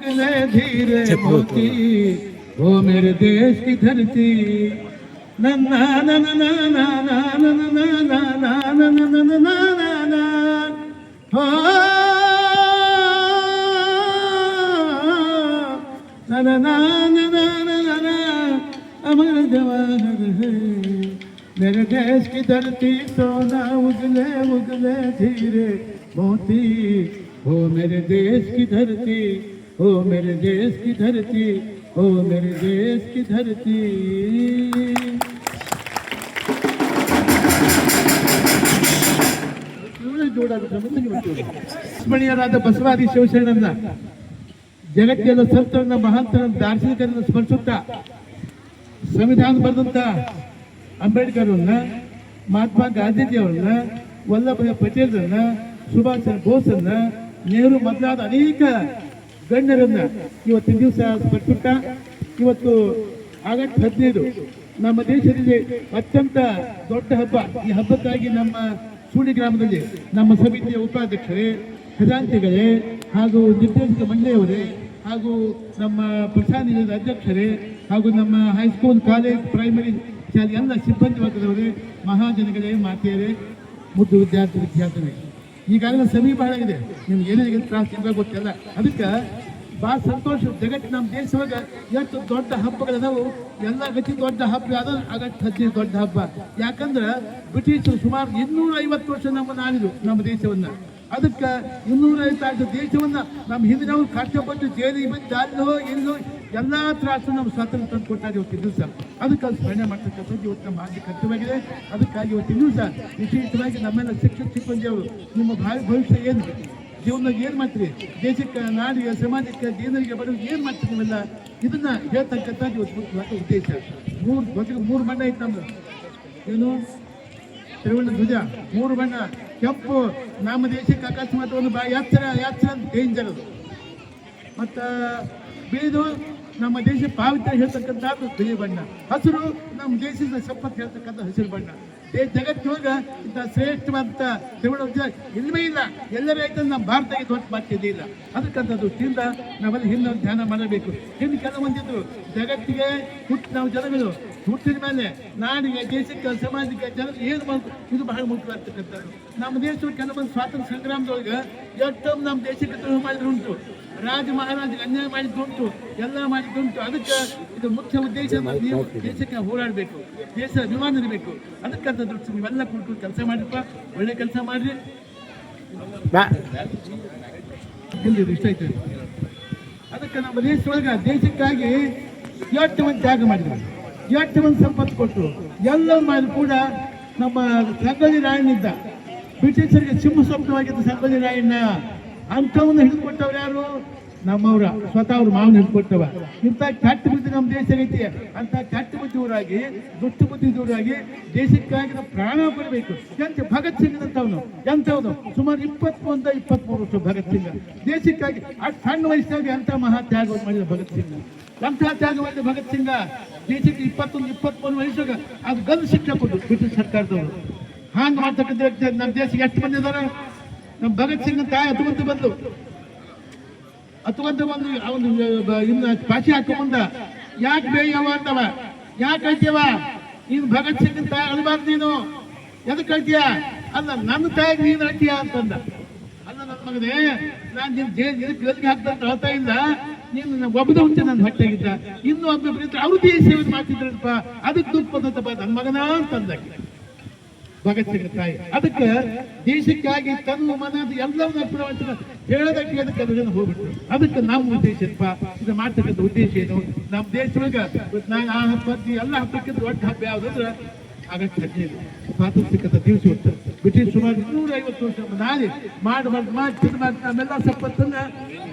धीरे मोती वो मेरे देश की धरती नन्ना नन्ना नन्ना नन्ना नन्ना नन्ना नन्ना हो नन्ना नन्ना नन्ना अमर जवाहर है मेरे देश की धरती सोना उगले उगले धीरे मोती हो मेरे देश की धरती ओ मेरे देश की धरती ओ मेरे देश की धरती ಸ್ಮರಣೀಯರಾದ ಬಸವಾದಿ ಶಿವಶರಣರನ್ನ ಜಗತ್ತಿನ ಸಂತರನ್ನ ಮಹಾಂತರ ದಾರ್ಶನಿಕರನ್ನ ಸ್ಮರಿಸುತ್ತಾ ಸಂವಿಧಾನ ಬರೆದಂತ ಅಂಬೇಡ್ಕರ್ ಅವ್ರನ್ನ ಮಹಾತ್ಮ ಗಾಂಧೀಜಿಯವರನ್ನ ವಲ್ಲಭಾಯ್ ಪಟೇಲ್ರನ್ನ ಸುಭಾಷ್ ಚಂದ್ರ ಬೋಸ್ರನ್ನ ನೆಹರು ಮೊದಲಾದ ಅನೇಕ ಗಣ್ಯರನ್ನ ಇವತ್ತಿನ ದಿವಸ ಸ್ಮರಿಸುತ್ತಾ ಇವತ್ತು ಆಗಸ್ಟ್ 15 ನಮ್ಮ ದೇಶದಲ್ಲಿ ಅತ್ಯಂತ ದೊಡ್ಡ ಹಬ್ಬ. ಈ ಹಬ್ಬಕ್ಕಾಗಿ ನಮ್ಮ ಸೂಳಿ ಗ್ರಾಮದಲ್ಲಿ ನಮ್ಮ ಸಮಿತಿಯ ಉಪಾಧ್ಯಕ್ಷರೇ, ಖಜಾಂಚಿಗಳೇ ಹಾಗೂ ನಿರ್ದೇಶಕ ಮಂಡಳಿಯವರೇ ಹಾಗೂ ನಮ್ಮ ಪ್ರಧಾನಿಗಳ ಅಧ್ಯಕ್ಷರೇ ಹಾಗೂ ನಮ್ಮ ಹೈಸ್ಕೂಲ್ ಕಾಲೇಜ್ ಪ್ರೈಮರಿ ಶಾಲೆ ಎಲ್ಲ ಸಿಬ್ಬಂದಿ ವರ್ಗದವರೇ, ಮಹಾಜನಗಳೇ, ಮಾತೆಯರೇ, ಮುದ್ದು ವಿದ್ಯಾರ್ಥಿಗಳೇ, ಈಗಾಗಲೇ ಸಮೀಪ ಬಹಳ ಇದೆ. ನಿಮ್ಗೆ ಏನೇನು ತ್ರಾಸ ಇವಾಗ ಗೊತ್ತಿಲ್ಲ. ಅದಕ್ಕೆ ಭಾಳ ಸಂತೋಷ. ಜಗತ್ತು ನಮ್ಮ ದೇಶವಾಗ ಎಷ್ಟು ದೊಡ್ಡ ಹಬ್ಬಗಳದಾವು, ಎಲ್ಲ ಗತಿ ದೊಡ್ಡ ಹಬ್ಬ ಅದ ಆಗಸ್ಟ್ 15 ದೊಡ್ಡ ಹಬ್ಬ. ಯಾಕಂದ್ರೆ ಬ್ರಿಟಿಷರು ಸುಮಾರು 250 ವರ್ಷ ನಮ್ಮನ್ನು ಆಳಿದ್ರು ನಮ್ಮ ದೇಶವನ್ನ. ಅದಕ್ಕೆ 250 ದೇಶವನ್ನ ನಮ್ಮ ಹಿಂದಿನವ್ರು ಕಷ್ಟಪಟ್ಟು ಜೈಲಿಗೆ ಬಂದು ಅಲ್ಲೋ ಎಲ್ಲೋ ಎಲ್ಲ ತ್ರಾಸು ನಮ್ಮ ಸ್ವಾತಂತ್ರ್ಯ ತಂದು ಕೊಟ್ಟಾಗ ಇವತ್ತಿನ ದಿವಸ. ಅದಕ್ಕೆ ಅದು ಸ್ಮರಣೆ ಮಾಡ್ತಕ್ಕಂಥದ್ದು ಇವತ್ತು ನಮ್ಮ ಆದ್ಯ ಕರ್ತವ್ಯವಾಗಿದೆ. ಅದಕ್ಕಾಗಿ ಇವತ್ತಿನ ದಿವಸ ವಿಶೇಷವಾಗಿ ನಮ್ಮೆಲ್ಲ ಶಿಕ್ಷಕ ಸಿಬ್ಬಂದಿಯವರು ನಿಮ್ಮ ಭವಿಷ್ಯ ಏನು, ಜೀವನದಾಗ ಏನು ಮಾಡ್ತೀರಿ, ದೇಶಕ್ಕೆ, ನಾಡಿಗೆ, ಸಮಾಜಕ್ಕೆ, ಜನರಿಗೆ ಬಡವರಿಗೆ ಏನು ಮಾಡ್ತೀರಿ, ನೀವೆಲ್ಲ ಇದನ್ನ ಹೇಳ್ತಕ್ಕಂಥದ್ದು ಇವತ್ತು ಮುಖ್ಯವಾದ ಉದ್ದೇಶ. ಮೂರು ಬಣ್ಣ ಐತೆ ನಮ್ದು. ಏನು ತ್ರಿವರ್ಣ ಧ್ವಜ, 3 ಬಣ್ಣ. ಕೆಂಪು ನಮ್ಮ ದೇಶಕ್ಕೆ ಅಕಸ್ಮಾತ್ ಒಂದು ಯಾತ್ರೆ ಅಂತ ಡೇಂಜರ್ ಅದು. ಮತ್ತು ಬಿಳಿದು ನಮ್ಮ ದೇಶ ಪಾವಿತ್ರ್ಯ ಹೇಳ್ತಕ್ಕಂಥದ್ದು ಬಿಳಿ ಬಣ್ಣ. ಹಸಿರು ನಮ್ಮ ದೇಶದ ಸಂಪತ್ತು ಹೇಳ್ತಕ್ಕಂಥ ಹಸಿರು ಬಣ್ಣ. ಜಗತ್ತಿನೊಳಗ ಇಂಥ ಶ್ರೇಷ್ಠವಾದಂಥ ತ್ರಿವರ್ಣ ಧ್ವಜ ಇಲ್ಲವೇ ಇಲ್ಲ. ಎಲ್ಲರೇ ಆಯ್ತು ನಮ್ಮ ಭಾರತಕ್ಕೆ ದೊಡ್ಡ ಮಾತಿದೆ ಇಲ್ಲ. ಅದಕ್ಕಂಥ ದೃಷ್ಟಿಯಿಂದ ನಾವೆಲ್ಲ ಹಿಂದೆ ಧ್ಯಾನ ಮಾಡಬೇಕು. ಹಿಂದೆ ಕೆಲವೊಂದಿದ್ರು ಜಗತ್ತಿಗೆ ನಾವು ಜನಗಳು ಹುಟ್ಟಿದ ಮೇಲೆ ನಾಡಿಗೆ, ದೇಶಕ್ಕೆ, ಸಮಾಜಕ್ಕೆ, ಜನರಿಗೆ ಏನು ಮಾಡಬೇಕು, ಇದು ಬಹಳ ಮುಖ್ಯವಾಗ್ತಕ್ಕಂಥದ್ದು. ನಮ್ಮ ದೇಶದ ಕೆಲವೊಂದು ಸ್ವಾತಂತ್ರ್ಯ ಸಂಗ್ರಾಮದೊಳಗೆ ಎಷ್ಟೊಂದು ನಮ್ಮ ದೇಶಕ್ಕೆ ದ್ರೋಹ ಮಾಡಿದ್ರುಂಟು, ರಾಜ ಮಹಾರಾಜಗೆ ಅನ್ಯಾಯ ಮಾಡಿದ್ದುಂಟು, ಎಲ್ಲ ಮಾಡಿದ್ದುಂಟು. ಅದಕ್ಕೆ ಇದು ಮುಖ್ಯ ಉದ್ದೇಶ. ನೀವು ದೇಶಕ್ಕೆ ಹೋರಾಡಬೇಕು, ದೇಶ ಅಭಿಮಾನ ಇರಬೇಕು. ಅದಕ್ಕಂತ ದೃಷ್ಟಿ ನೀವೆಲ್ಲ ಕುರಿತು ಕೆಲಸ ಮಾಡಿಪ್ಪ, ಒಳ್ಳೆ ಕೆಲಸ ಮಾಡ್ರಿ. ಇಷ್ಟ ಆಯ್ತು. ಅದಕ್ಕೆ ನಮ್ಮ ದೇಶದೊಳಗೆ ದೇಶಕ್ಕಾಗಿ ಎಷ್ಟು ಮಂದಿ ತ್ಯಾಗ ಮಾಡಿದ್ರು, ಎಷ್ಟು ಮಂದಿ ಸಂಪತ್ತು ಕೊಟ್ಟರು. ಎಲ್ಲ ಮಾಡಿ ಕೂಡ ನಮ್ಮ ಸಂಗೊಳ್ಳಿ ರಾಯಣ್ಣಿದ್ದ, ಬ್ರಿಟಿಷರಿಗೆ ಸಿಂಹ ಸ್ವಪ್ನವಾಗಿದ್ದ ಸಂಗೊಳ್ಳಿ ರಾಯಣ್ಣ ಅಂಥವನ್ನು ಹಿಡಿದುಕೊಟ್ಟವ್ರು ಯಾರು? ನಮ್ಮವ್ರ ಸ್ವತಃ ಅವ್ರ ಮಾವನ ಹಿಡ್ಕೊಟ್ಟವ. ಇಂಥ ಕೆಟ್ಟ ಬುದ್ಧಿ ನಮ್ಮ ದೇಶ ಐತಿ. ಅಂತ ಕೆಟ್ಟ ಬುದ್ಧಿಯವರಾಗಿ, ದುಷ್ಟ ಬುದ್ಧಿದವರಾಗಿ ದೇಶಕ್ಕಾಗಿ ನಾವು ಪ್ರಾಣ ಕೊಡಬೇಕು. ಎಂತ ಭಗತ್ ಸಿಂಗ್ ಅಂತವನು, ಎಂಥವನು ಸುಮಾರು 21-23 ವರ್ಷ ಭಗತ್ ಸಿಂಗ್ ದೇಶಕ್ಕಾಗಿ ಅಷ್ಟು ಸಣ್ಣ ವಯಸ್ಸಾಗಿ ಎಂಥ ಮಹಾ ತ್ಯಾಗವನ್ನು ಮಾಡಿದ ಭಗತ್ ಸಿಂಗ್. ಎಂಥ ತ್ಯಾಗ ಮಾಡಿದ ಭಗತ್ ಸಿಂಗ ದೇಶಕ್ಕೆ 21-23 ವಯಸ್ಸಾಗ ಅದು ಗಲ್ಲು ಶಿಕ್ಷೆ ಕೊಟ್ಟು ಬ್ರಿಟಿಷ್ ಸರ್ಕಾರದವರು. ಹಾಂಗೆ ಮಾಡ್ತಕ್ಕಂಥ ವ್ಯಕ್ತಿ ನಮ್ಮ ದೇಶಕ್ಕೆ ಎಷ್ಟು ಮಂದಿ ಇದಾರೆ? ನಮ್ಮ ಭಗತ್ ಸಿಂಗ್ ತಾಯಿ ಹತ್ತುವಂತ ಬಂದು ಅವನು ಇನ್ನು ಪಾಶಿ ಹಾಕೊಂಬಂದ. ಯಾಕೆ ಬೇಯವ ಅಂತವ, ಯಾಕೆ ಹೇಳ್ತೀವ ನೀನು ಭಗತ್ ಸಿಂಗ್ ತಾಯಿ ಅಳಬಾರ್ದು, ನೀನು ಎದಕ್ಕೆ ಹೇಳ್ತೀಯ? ಅಲ್ಲ ನನ್ನ ತಾಯಿಗೆ ನೀನು ಹೇಳ್ತೀಯ ಅಂತಂದ. ಅಲ್ಲ ನನ್ನ ಮಗನೇ, ನಾನು ನಿನ್ನ ಜೈಲಿಗೆ ಹಾಕ್ತಂತ ಹೇಳ್ತಾ ಇಲ್ಲ, ನೀನು ಒಬ್ಬದ ಮುಂಚೆ ನನ್ನ ಹೊಟ್ಟೆಗಿದ್ದ, ಇನ್ನೂ ಒಬ್ಬೊಬ್ಬರಿದ್ರೆ ಅವ್ರು ದೇಶ ಸೇವೆ ಮಾಡ್ತಿದ್ರಪ್ಪ, ಅದಕ್ಕೆ ದುಡ್ಡು ಬಂದಪ್ಪ ನನ್ನ ಮಗನ ಅಂತಂದಾಕಿ ಭಗತ್ ಸಿಂಗ್ ತಾಯಿ. ಅದಕ್ಕೆ ದೇಶಕ್ಕಾಗಿ ತನ್ನ ಮನದ ಎಲ್ಲವನ್ನ ಹೇಳೋದಕ್ಕೆ ಅದಕ್ಕೆ ಅದನ್ನು ಹೋಗ್ಬಿಟ್ರು. ಅದಕ್ಕೆ ನಮ್ಮ ಉದ್ದೇಶ ಇದು ಮಾಡ್ತಕ್ಕಂಥ ಉದ್ದೇಶ ಏನು? ನಮ್ಮ ದೇಶದೊಳಗೆ ನಾನು ಆ ಹಬ್ಬ ಎಲ್ಲ ಹಬ್ಬಕ್ಕಿಂತ ದೊಡ್ಡ ಹಬ್ಬ ಯಾವುದಂದ್ರೆ ಆಗಸ್ಟ್ 15 ಸ್ವಾತಂತ್ರ್ಯಕ್ಕಂಥ ದಿವಸ ಇತ್ತು. ಬ್ರಿಟಿಷ್ ಸುಮಾರು 250 ವರ್ಷ ನಾಳೆ ನಮ್ಮೆಲ್ಲ ಸಂಪತ್ತನ್ನ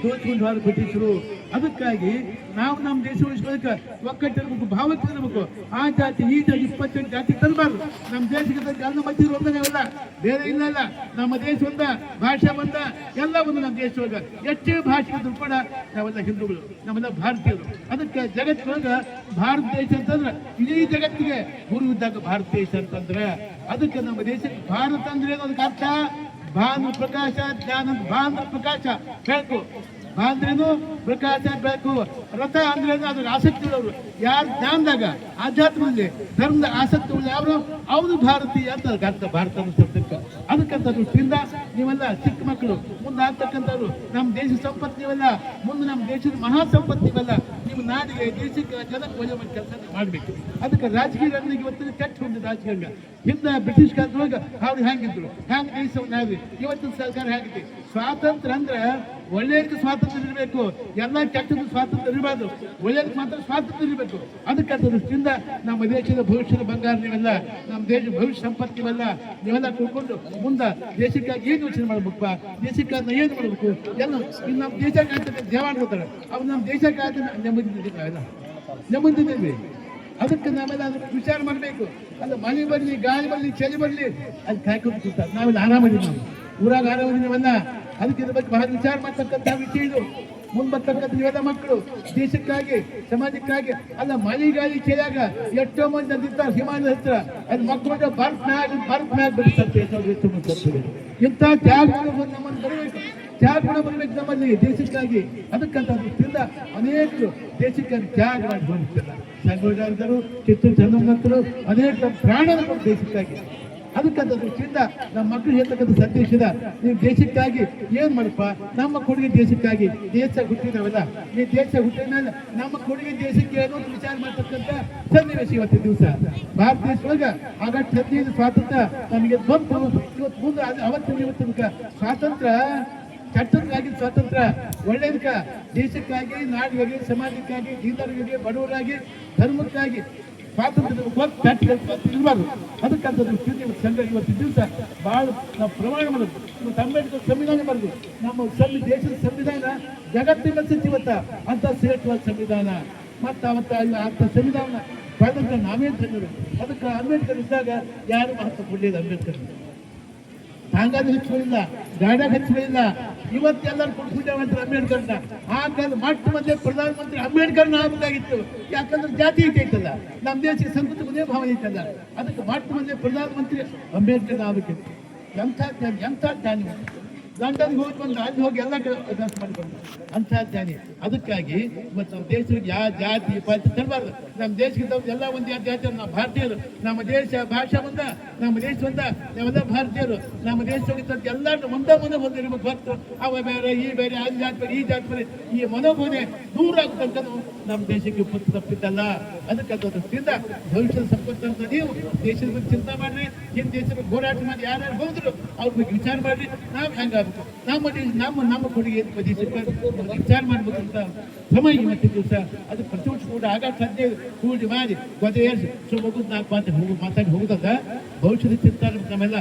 ದೋಚ್ಕೊಂಡು ಹೋದ ಬ್ರಿಟಿಷರು. ಅದಕ್ಕಾಗಿ ನಾವು ನಮ್ಮ ದೇಶ ಉಳಿಸ್ಕೊಳ್ಳೋಕೆ ಒಕ್ಕಟ್ಟಿರ್ಬೇಕು, ಭಾವಕ್ಕೆ ಇರಬೇಕು. ಆ ಜಾತಿ ಈ ಜಾತಿ 28 ಜಾತಿ ತರಬಾರ್ದು. ನಮ್ಮ ದೇಶಕ್ಕೆ ಎಲ್ಲ ಮಧ್ಯೆ ಒಂದನೇ ಅಲ್ಲ, ಬೇರೆ ಇಲ್ಲ. ನಮ್ಮ ದೇಶ ಒಂದ, ಭಾಷೆ ಒಂದ, ಎಲ್ಲ ಒಂದು. ನಮ್ಮ ದೇಶದೊಳಗೆ ಎಷ್ಟೇ ಭಾಷೆ ಇದ್ರು ಕೂಡ ನಾವೆಲ್ಲ ಹಿಂದೂಗಳು, ನಮ್ಮೆಲ್ಲ ಭಾರತೀಯರು. ಅದಕ್ಕೆ ಜಗತ್ತಿನೊಳಗೆ ಭಾರತ ದೇಶ ಅಂತಂದ್ರೆ ಇಡೀ ಜಗತ್ತಿಗೆ ಗುರು ಇದ್ದಾಗ ಭಾರತ ದೇಶ ಅಂತಂದ್ರೆ, ಅದಕ್ಕೆ ನಮ್ಮ ದೇಶಕ್ಕೆ ಭಾರತ ಅಂದ್ರೆ ಅದಕ್ಕೆ ಅರ್ಥ ಭಾನು ಪ್ರಕಾಶ, ಜ್ಞಾನ ಭಾನು ಪ್ರಕಾಶ. ಬೆಳಕು ಬಾ ಅಂದ್ರೇನು ಪ್ರಕಾಶ ಬೆಳಕು, ರಥ ಅಂದ್ರೇನು ಅದ್ರ ಆಸಕ್ತಿ ಉಳ್ಳವರು ಯಾರು ಜ್ಞಾನದಾಗ ಆಧ್ಯಾತ್ಮದಲ್ಲಿ ಧರ್ಮದ ಆಸಕ್ತಿ ಉಳ್ಳ ಯಾರು ಅವರು ಭಾರತೀಯ ಅಂತ ಅರ್ಥ ಭಾರತದ ಶಬ್ದಕ್ಕೆ. ಅದಕ್ಕಂತ ದೃಷ್ಟಿಯಿಂದ ನೀವೆಲ್ಲ ಚಿಕ್ಕ ಮಕ್ಕಳು ಮುಂದೆ ಆಗ್ತಕ್ಕಂಥವ್ರು, ನಮ್ಮ ದೇಶ ಸಂಪತ್ತು ನೀವೆಲ್ಲ, ಮುಂದೆ ನಮ್ಮ ದೇಶದ ಮಹಾ ಸಂಪತ್ತು ನೀವೆಲ್ಲ, ನಿಮ್ಮ ನಾಡಿಗೆ ದೇಶಕ್ಕೆ ಜನಕ್ಕೆ ಒಳ್ಳೆ ಒಂದು ಕೆಲಸ ಮಾಡಬೇಕು. ಅದಕ್ಕೆ ರಾಜಕೀಯ ರಂಗನಿಗೆ ಇವತ್ತಿನ ಕೆಟ್ಟ ಒಂದು ರಾಜಕೀಯ. ಹಿಂದೆ ಬ್ರಿಟಿಷ್ ಕಾಲದೊಳಗೆ ಅವ್ರು ಹೆಂಗಿದ್ರು, ಹೆಂಗೆ ದೇಶವನ್ನು ಹೇಗೆ, ಇವತ್ತಿನ ಸರ್ಕಾರ ಹೇಗಿದೆ. ಸ್ವಾತಂತ್ರ್ಯ ಅಂದ್ರೆ ಒಳ್ಳೆಯದಕ್ಕೆ ಸ್ವಾತಂತ್ರ್ಯ ಇರಬೇಕು, ಎಲ್ಲ ಕೆಟ್ಟದ ಸ್ವಾತಂತ್ರ್ಯ ಇರಬಾರ್ದು, ಒಳ್ಳೆಯದಕ್ಕೆ ಮಾತ್ರ ಸ್ವಾತಂತ್ರ್ಯ ಇರಬೇಕು. ಅದಕ್ಕೆ ದೃಷ್ಟಿಯಿಂದ ನಮ್ಮ ದೇಶದ ಭವಿಷ್ಯದ ಬಂಗಾರ ನೀವೆಲ್ಲ, ನಮ್ಮ ದೇಶದ ಭವಿಷ್ಯ ಸಂಪತ್ತು ನೀವೆಲ್ಲ ತಿಳ್ಕೊಂಡು ಮುಂದೆ ದೇಶಕ್ಕಾಗಿ ಏನು ಯೋಚನೆ ಮಾಡ್ಬೇಕಪ್ಪ, ದೇಶಕ್ಕಾಗಿ ಏನು ಮಾಡಬೇಕು ಎಲ್ಲ ಇನ್ನು ನಮ್ಮ ದೇಶಕ್ಕೆ ದೇವಾಣ ಹೋಗ್ತಾರೆ ಅವ್ರು ನಮ್ಮ ದೇಶಕ್ಕಾಗಿ ನೆಮ್ಮದಿದ್ದೀವಿ. ಅದಕ್ಕೆ ನಾವೆಲ್ಲ ಅದಕ್ಕೆ ವಿಚಾರ ಮಾಡಬೇಕು. ಅದು ಮಳೆ ಬರಲಿ, ಗಾಳಿ ಬರಲಿ, ಚಳಿ ಬರಲಿ, ಅದು ಕಾಯ್ಕೊಂಡು ಕೂತಾರೆ. ನಾವೆಲ್ಲ ಆರಾಮದಿ, ನಾವು ಊರಾಗ ಆರಾಮದಿ ನಾವೆಲ್ಲ. ಅದಕ್ಕೆ ಇದ್ರ ಬಗ್ಗೆ ಬಹಳ ವಿಚಾರ ಮಾಡ್ತಕ್ಕಂಥ ವಿಷಯ ಇದು. ಮುಂದೆ ಬರ್ತಕ್ಕಂಥ ನೀವೆಲ್ಲ ಮಕ್ಕಳು ದೇಶಕ್ಕಾಗಿ ಸಮಾಜಕ್ಕಾಗಿ ಅಲ್ಲ, ಮಳೆ ಗಾಳಿ ಚಳಿಯಾಗ ಎಷ್ಟೋ ಮಂದಿ ಅಂತಿರ್ತಾರೆ ಹಿಮಾಲಯ ಹತ್ರ, ಅಲ್ಲಿ ಮಕ್ಕಳು ಬರ್ಫ್ ಮ್ಯಾಗ ಬರೀತಾರೆ. ಎಷ್ಟೋ ಮಂದಿ ಇಂಥ ತ್ಯಾಗ ನಮ್ಮನ್ನು ಬರಬೇಕು, ತ್ಯಾಗ ಕೂಡ ಬರಬೇಕು ನಮ್ಮಲ್ಲಿ ದೇಶಕ್ಕಾಗಿ. ಅದಕ್ಕಂತ ದೃಷ್ಟಿಯಿಂದ ಅನೇಕರು ದೇಶಕ್ಕಾಗಿ ತ್ಯಾಗ ಮಾಡಿ ಬಂದಿರ್ತಾರೆ. ಸಂಗೊಳ್ಳಿರಾಯರು, ಕಿತ್ತೂರು ಚೆನ್ನಮ್ಮನವರು ಅನೇಕ ಪ್ರಾಣಗಳು ದೇಶಕ್ಕಾಗಿ. ಅದಕ್ಕಂತ ದೃಷ್ಟಿಯಿಂದ ನಮ್ಮ ಮಕ್ಕಳು ಹೇಳ್ತಕ್ಕಂಥ ಸಂದೇಶದ, ನೀವು ದೇಶಕ್ಕಾಗಿ ಏನ್ ಮಾಡಪ್ಪ, ನಮ್ಮ ಕೊಡುಗೆ ದೇಶಕ್ಕಾಗಿ. ದೇಶ ಹುಟ್ಟಿದವಲ್ಲ, ನೀವು ದೇಶ ಹುಟ್ಟಿದ ಮೇಲೆ ನಮ್ಮ ಕೊಡುಗೆ ದೇಶಕ್ಕೆ ಅನ್ನೋದು ವಿಚಾರ ಮಾಡ್ತಕ್ಕಂಥ ಸನ್ನಿವೇಶ ಇವತ್ತಿನ ದಿವಸ. ಭಾರತ ದೇಶದೊಳಗೆ ಆಗಸ್ಟ್ 15 ಸ್ವಾತಂತ್ರ್ಯ ನಮಗೆ ಬಂತು. ಇವತ್ತು ಮುಂದೆ ಅವತ್ತಿನ ಇವತ್ತಿನ ಸ್ವಾತಂತ್ರ್ಯ ಚಟ್ಟಕ್ಕಾಗಿ ಸ್ವಾತಂತ್ರ್ಯ, ಒಳ್ಳೆಯದಕ್ಕ ದೇಶಕ್ಕಾಗಿ, ನಾಡಿಗಾಗಿ, ಸಮಾಜಕ್ಕಾಗಿ, ದೀನರಿಗೆ, ಬಡವರಾಗಿ, ಧರ್ಮಕ್ಕಾಗಿ ಸ್ವಾತಂತ್ರ್ಯ ಇರಬಾರ್ದು. ಅದಕ್ಕಂತ ಸಂಘ ಇವತ್ತಿನ ದಿವಸ ಭಾಳ ನಾವು ಪ್ರಮಾಣ ಮಾಡೋದು. ಇವತ್ತು ಅಂಬೇಡ್ಕರ್ ಸಂವಿಧಾನ ಬರೆದು ನಮ್ಮ ದೇಶದ ಸಂವಿಧಾನ ಜಗತ್ತಿನ ಇವತ್ತ ಅಂತ ಶ್ರೇಷ್ಠವಾದ ಸಂವಿಧಾನ. ಮತ್ತು ಅವತ್ತ ಅಂಥ ಸಂವಿಧಾನ ಬರೆದಂತ ನಾವೇ ತಂದರು. ಅದಕ್ಕೆ ಅಂಬೇಡ್ಕರ್ ಇದ್ದಾಗ ಯಾರು ಮಹತ್ವ ಕೊಡಲಿಲ್ಲ. ಅಂಬೇಡ್ಕರ್ ಹಂಗಾದ ಹೆಚ್ಚುಗಳಿಲ್ಲ, ಗಾಡ್ಯಾಗ ಹೆಚ್ಚುಗಳಿಲ್ಲ. ಇವತ್ತೆಲ್ಲರೂ ಕೊಟ್ಬಿಟ್ಟವಂತಾರೆ ಅಂಬೇಡ್ಕರ್ನ. ಆ ಕಾಲ ಮೊಟ್ಟ ಮೊದಲೇ ಪ್ರಧಾನಮಂತ್ರಿ ಅಂಬೇಡ್ಕರ್ನ ಆಗಬೇಕಾಗಿತ್ತು. ಯಾಕಂದ್ರೆ ಜಾತಿ ಐತಲ್ಲ, ನಮ್ಮ ದೇಶಕ್ಕೆ ಸಂಸ್ಕೃತಿ ಒಂದೇ ಭಾವ ಐತಲ್ಲ. ಅದಕ್ಕೆ ಮೊಟ್ಟ ಮೊದಲೇ ಪ್ರಧಾನಮಂತ್ರಿ ಅಂಬೇಡ್ಕರ್ನ ಆಗಬೇಕಿತ್ತು. ಎಂಥ ಜ್ಞಾನಿ, ಲಂಡನ್ಗೆ ಹೋಗಿ ಬಂದು ಅಲ್ಲಿ ಹೋಗಿ ಎಲ್ಲ ಅಭ್ಯಾಸ ಮಾಡಿಕೊಂಡು ಅಂಥ ಜ್ಞಾನಿ. ಅದಕ್ಕಾಗಿ ಇವತ್ತು ನಮ್ಮ ದೇಶಕ್ಕೆ ಯಾವ ಜಾತಿ ಪಾತಿ ತರಬಾರ್ದು. ನಮ್ಮ ದೇಶಕ್ಕೆ ಎಲ್ಲ ಒಂದು ಜಾತಿ, ನಾವು ಭಾರತೀಯರು. ನಮ್ಮ ದೇಶ ಭಾಷೆ ಒಂದ, ನಮ್ಮ ದೇಶ ಒಂದ, ನಾವೆಲ್ಲ ಭಾರತೀಯರು. ನಮ್ಮ ದೇಶಕ್ಕೆ ಎಲ್ಲರೂ ಒಂದೇ ಹೊಂದಿರ್ಬೇಕು ಹೊತ್ತು ಅವ ಬೇರೆ, ಈ ಬೇರೆ, ಅಲ್ಲಿ ಜಾತಿ ಬೇರೆ, ಈ ಜಾತಿ ಬೇರೆ, ಈ ಮನೋಭಾವನೆ ದೂರ ಆಗ್ತಕ್ಕಂಥ ನಮ್ಮ ದೇಶಕ್ಕೆ ಪುತ್ತು ತಪ್ಪಿದ್ದಲ್ಲ. ಅದಕ್ಕೆ ದೃಷ್ಟಿಯಿಂದ ಭವಿಷ್ಯದ ಸಂಪತ್ತು ಅಂತ ನೀವು ದೇಶದ ಬಗ್ಗೆ ಚಿಂತೆ ಮಾಡ್ರಿ. ಹಿಂದೆ ದೇಶದ ಬಗ್ಗೆ ಹೋರಾಟ ಮಾಡಿ ಯಾರ್ಯಾರು ಹೋದ್ರು ಅವ್ರ ಬಗ್ಗೆ ವಿಚಾರ ಮಾಡ್ರಿ. ನಾವು ಹೆಂಗಾಗಬೇಕು, ನಮ್ಮ ಕೊಡುಗೆ ದೇಶಕ್ಕೆ ವಿಚಾರ ಮಾಡ್ಬೇಕು ಅಂತ ಸಮಯ ಇವತ್ತಿನ ದಿವಸ. ಅದು ಪ್ರತಿ ವರ್ಷ ಕೂಡ ಆಗಸ್ಟ್ 15 ಕೂಡಿ ಮಾಡಿ ಗೊತ್ತೆ ಏರ್ಸಿ ಹೋಗುದು 4 ಮಾತಾಡಿ ಹೋಗುದಂತ ಭವಿಷ್ಯದ ಚಿಂತೆ ನಮ್ಮೆಲ್ಲ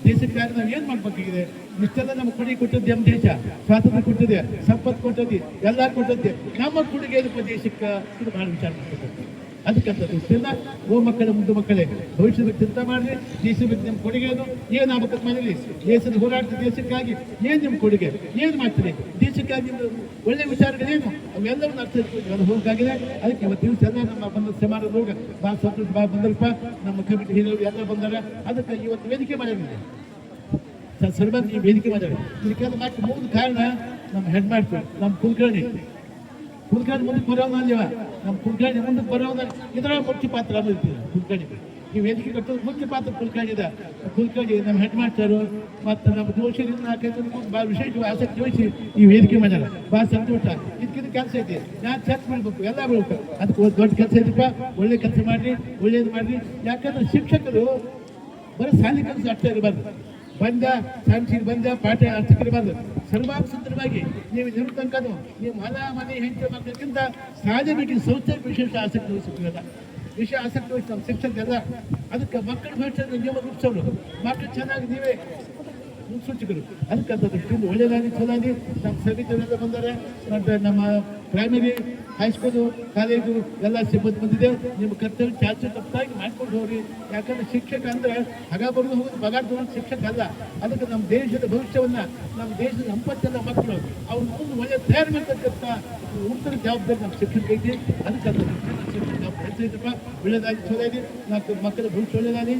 ದೇಶಕ್ಕಾಗಿ ನಾವು ಏನ್ ಮಾಡ್ಬೇಕಾಗಿದೆ. ಇಷ್ಟೆಲ್ಲ ನಮ್ಮ ಕೊಡುಗೆ ಕೊಟ್ಟದ್ದು ನಮ್ಮ ದೇಶ, ಸ್ವಾತಂತ್ರ್ಯ ಕೊಟ್ಟಿದೆ, ಸಂಪತ್ತು ಕೊಟ್ಟದ್ದೆ, ಎಲ್ಲ ಕೊಟ್ಟದ್ದೆ. ನಮ್ಮ ಕೊಡುಗೆ ದೇಶಕ್ಕೆ ಇದು ಬಹಳ ವಿಚಾರ ಮಾಡ್ಬೇಕು. ಅದಕ್ಕಂತ ದೃಷ್ಟಿಯಿಂದ ಮಕ್ಕಳ ಮುಂದೆ ಮಕ್ಕಳೇ ಭವಿಷ್ಯದ ಚಿಂತೆ ಮಾಡ್ರಿ. ದೇಶದ ಬಗ್ಗೆ ನಮ್ಮ ಕೊಡುಗೆ ಏನಾಗಬೇಕು ಮನೇಲಿ, ದೇಶದ ಹೋರಾಟ ದೇಶಕ್ಕಾಗಿ ಏನು ನಿಮ್ಮ ಕೊಡುಗೆ, ಏನು ಮಾಡ್ತೀರಿ ದೇಶಕ್ಕಾಗಿ, ಒಳ್ಳೆ ವಿಚಾರಗಳೇನು ಅವೆಲ್ಲವನ್ನು ಅರ್ಥ ಹೋಗಾಗಿದೆ. ಅದಕ್ಕೆ ಇವತ್ತು ದಿವಸ ಎಲ್ಲ ನಮ್ಮ ಬಂದ ಸಮಾರಂಭ ಭಾಳ ಸಂತೋಷ ಭಾಳ ಬಂದಲ್ಪ. ನಮ್ಮ ಕಮಿಟಿ ಹಿರಿಯರು ಎಲ್ಲ ಬಂದಾರ. ಅದಕ್ಕೆ ಇವತ್ತು ವೇದಿಕೆ ಮಾಡಿದೆ ಸರ್ಬಂದ್ ಈ ವೇದಿಕೆ ಮಾಡಿದ್ದಾರೆ. ಇದಕ್ಕೆಲ್ಲ ಮತ್ತೆ ಮೂಲ ಕಾರಣ ನಮ್ಮ ಹೆಡ್ ಮಾಸ್ಟರ್, ನಮ್ಮ ಕುಲಕರ್ಣಿ ಮುಂದಕ್ಕೆ ಬರೋಣ ಅಲ್ವ. ನಮ್ಮ ಕುಲಕರ್ಣಿ ಮುಂದಕ್ಕೆ ಬರೋಣ, ಇದರ ಮುಖ್ಯ ಪಾತ್ರ ಇರ್ತೀವಿ. ಕುಲಕರ್ಣಿ ಈ ವೇದಿಕೆ ಕಟ್ಟೋದು ಮುಖ್ಯ ಪಾತ್ರ ಕುಲಕರ್ಣಿ ಇದೆ. ಕುಲಕರ್ಣಿ ನಮ್ಮ ಹೆಡ್ ಮಾಸ್ಟರು ಮತ್ತು ನಮ್ಮ ಜೋಶಿಯಿಂದ 4-5 ಭಾಳ ವಿಶೇಷವಾಗಿ ಆಸಕ್ತಿ ವಹಿಸಿ ಈ ವೇದಿಕೆ ಮಾಡ್ಯಾರ. ಭಾಳ ಸಂತೋಷ. ಇದಕ್ಕಿಂತ ಕೆಲಸ ಐತಿ, ನಾನು ಚರ್ಚೆ ಮಾಡ್ಬೇಕು, ಎಲ್ಲ ಮಾಡ್ಬೇಕು. ಅದಕ್ಕೆ ಒಂದು ದೊಡ್ಡ ಕೆಲಸ ಐತಿಪ್ಪ. ಒಳ್ಳೆ ಕೆಲಸ ಮಾಡ್ರಿ, ಒಳ್ಳೇದು ಮಾಡ್ರಿ. ಯಾಕಂದ್ರೆ ಶಿಕ್ಷಕರು ಬರೀ ಶಾಲೆ ಕೆಲಸ ಅಷ್ಟೇ ಇರಬಾರ್ದು. ಬಂದ ಸಾಂಕ್ಷಿಗೆ ಬಂದ ಪಾಠ ಅರ್ಥಕ್ಕಿರಬಾರ್ದು. ಸರ್ವಾಂಗಸುಂದರವಾಗಿ ನೀವು ತನಕ ನೀವು ಹೊಲ ಮನೆ ಹೆಂಡತಿ ಮಕ್ಕಳಿಗಿಂತ ಸಾಧನೆಗೆ ಸಂಸ್ಥೆಗೆ ವಿಶೇಷ ಆಸಕ್ತಿ ವಹಿಸಿಲ್ಲ. ವಿಷಯ ಆಸಕ್ತಿ ವಹಿಸಿ ನಮ್ಮ ಶಿಕ್ಷಕರೆಲ್ಲ. ಅದಕ್ಕೆ ಮಕ್ಕಳ ಭವಿಷ್ಯದ ನಿಯಮ ರೂಪಿಸೋರು, ಮಕ್ಕಳು ಚೆನ್ನಾಗಿ ನೀವೇ ಮುನ್ಸೂಚಕರು. ಅದಕ್ಕಂತ ದೃಷ್ಟಿಯಿಂದ ಒಳ್ಳೆಯದಾಗಿ ಚಲಾಗಿ ನಮ್ಮ ಸಮಿತಿಯವರೆಲ್ಲ ಬಂದರೆ, ನಮ್ಮ ಪ್ರೈಮರಿ, ಹೈಸ್ಕೂಲು, ಕಾಲೇಜು ಎಲ್ಲ ಸಿಬ್ಬಂದಿ ಬಂದಿದೆ. ನಿಮ್ಮ ಕರ್ತವ್ಯ ಚಾಚು ತಪ್ಪಾಗಿ ಮಾಡ್ಕೊಂಡು ಹೋಗ್ರಿ. ಯಾಕಂದ್ರೆ ಶಿಕ್ಷಕ ಅಂದ್ರೆ ಹಗ ಬರೋದು ಹೋಗೋದು ಬಗಾರ್ ತಗೊಂಡು ಶಿಕ್ಷಕ ಅಲ್ಲ. ಅದಕ್ಕೆ ನಮ್ಮ ದೇಶದ ಭವಿಷ್ಯವನ್ನ, ನಮ್ಮ ದೇಶದ ಸಂಪತ್ತೆಲ್ಲ ಮಕ್ಕಳು ಅವ್ರ ಮುಂದೆ ಒಳ್ಳೆ ತಯಾರು ಮಾಡ್ತಕ್ಕಂಥ ಉತ್ತರ ಜವಾಬ್ದಾರಿ ನಮ್ಮ ಶಿಕ್ಷಕ ಐತಿ. ಅದಕ್ಕಂತ ಶಿಕ್ಷಕ ಮಾಡ್ತಿದ್ದಪ್ಪ ಒಳ್ಳೆದಾಗಿ ಚಲೋ ಇದೆ ನಾಲ್ಕು ಮಕ್ಕಳ ಭವಿಷ್ಯ ಒಳ್ಳೆದಾಗಲಿ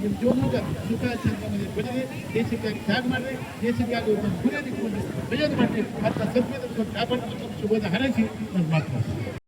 ನಿಮ್ಮ ಜೀವನದ ಸುಖ ಸಂತೋಷದಲ್ಲಿ ಬೆಳೆದಿ ದೇಶಕ್ಕಾಗಿ ತ್ಯಾಗ ಮಾಡಿರಿ ದೇಶಕ್ಕಾಗಿ ಒಂದು ಗುರಿಯನ್ನು ಇಟ್ಕೊಂಡು ಬೆಳೆಯೋದು ಮಾಡಿರಿ ಮತ್ತು ಸಂಸ್ಕೃತಿ ಕಾಪಾಡಬೇಕು ಶುಭದ ಹಾರೈಸಿ ನನ್ನ ಮಾತು